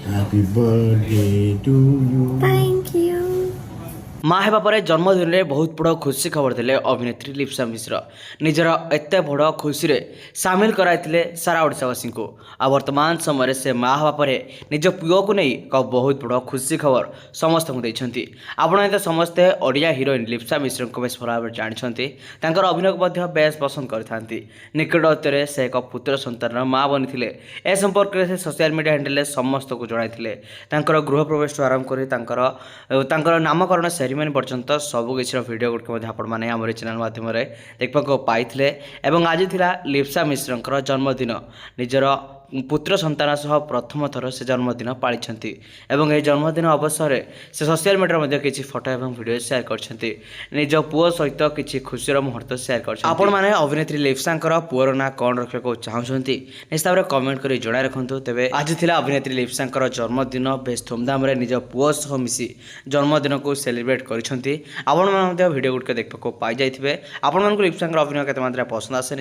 Happy birthday to you. Thank you. ମା ହେବା ପରେ ଜନ୍ମଦିନରେ ବହୁତ ବଡ଼ ଖୁସି ଖବର ଦେଲେ ଅଭିନେତ୍ରୀ ଲିପ୍ସା ମିଶ୍ର। ନିଜର ଏତେ ବଡ଼ ଖୁସିରେ ସାମିଲ କରାଇଥିଲେ ସାରା ଓଡ଼ିଶାବାସୀଙ୍କୁ। ଆଉ ବର୍ତ୍ତମାନ ସମୟରେ ସେ ମା ହେବା ପରେ ନିଜ ପୁଅକୁ ନେଇ ଏକ ବହୁତ ବଡ଼ ଖୁସି ଖବର ସମସ୍ତଙ୍କୁ ଦେଇଛନ୍ତି। ଆପଣ ତ ସମସ୍ତେ ଓଡ଼ିଆ ହିରୋଇନ୍ ଲିପ୍ସା ମିଶ୍ରଙ୍କୁ ବେଶ ଭଲ ଭାବରେ ଜାଣିଛନ୍ତି। ତାଙ୍କର ଅଭିନୟକୁ ମଧ୍ୟ ବେଶ ପସନ୍ଦ କରିଥାନ୍ତି। ନିକଟ ଅତୀତରେ ସେ ଏକ ପୁତ୍ର ସନ୍ତାନର ମା ବନିଥିଲେ। ଏ ସମ୍ପର୍କରେ ସେ ସୋସିଆଲ ମିଡ଼ିଆ ହ୍ୟାଣ୍ଡେଲରେ ସମସ୍ତଙ୍କୁ ଜଣାଇଥିଲେ। ତାଙ୍କର ଗୃହ ପ୍ରବେଶଠୁ ଆରମ୍ଭ କରି ତାଙ୍କର ନାମକରଣ ସେରିମନି ପର୍ଯ୍ୟନ୍ତ ସବୁକିଛିର ଭିଡ଼ିଓ ଗୁଡ଼ିକ ମଧ୍ୟ ଆପଣମାନେ ଆମର ଏ ଚ୍ୟାନେଲ୍ ମାଧ୍ୟମରେ ଦେଖିବାକୁ ପାଇଥିଲେ। ଏବଂ ଆଜି ଥିଲା ଲିପ୍ସା ମିଶ୍ରଙ୍କର ଜନ୍ମଦିନ। ନିଜର ପୁତ୍ର ସନ୍ତାନ ସହ ପ୍ରଥମ ଥର ସେ ଜନ୍ମଦିନ ପାଳିଛନ୍ତି। ଏବଂ ଏହି ଜନ୍ମଦିନ ଅବସରରେ ସେ ସୋସିଆଲ ମିଡ଼ିଆରେ ମଧ୍ୟ କିଛି ଫଟୋ ଏବଂ ଭିଡ଼ିଓ ସେୟାର କରିଛନ୍ତି। ନିଜ ପୁଅ ସହିତ କିଛି ଖୁସିର ମୁହୂର୍ତ୍ତ ସେୟାର କରିଛନ୍ତି। ଆପଣମାନେ ଅଭିନେତ୍ରୀ ଲିପ୍ସାଙ୍କର ପୁଅର ନାଁ କ'ଣ ରଖିବାକୁ ଚାହୁଁଛନ୍ତି ନିଶ୍ଚିତ ଭାବରେ କମେଣ୍ଟ କରି ଜଣାଇ ରଖନ୍ତୁ। ତେବେ ଆଜି ଥିଲା ଅଭିନେତ୍ରୀ ଲିପ୍ସାଙ୍କର ଜନ୍ମଦିନ। ବେଶ ଧୁମଧାମରେ ନିଜ ପୁଅ ସହ ମିଶି ଜନ୍ମଦିନକୁ ସେଲିବ୍ରେଟ୍ କରିଛନ୍ତି। ଆପଣମାନେ ମଧ୍ୟ ଭିଡ଼ିଓ ଗୁଡ଼ିକ ଦେଖିବାକୁ ପାଇଯାଇଥିବେ। ଆପଣମାନଙ୍କୁ ଲିପ୍ସାଙ୍କର ଅଭିନୟ କେତେ ମାତ୍ରାରେ ପସନ୍ଦ ଆସେ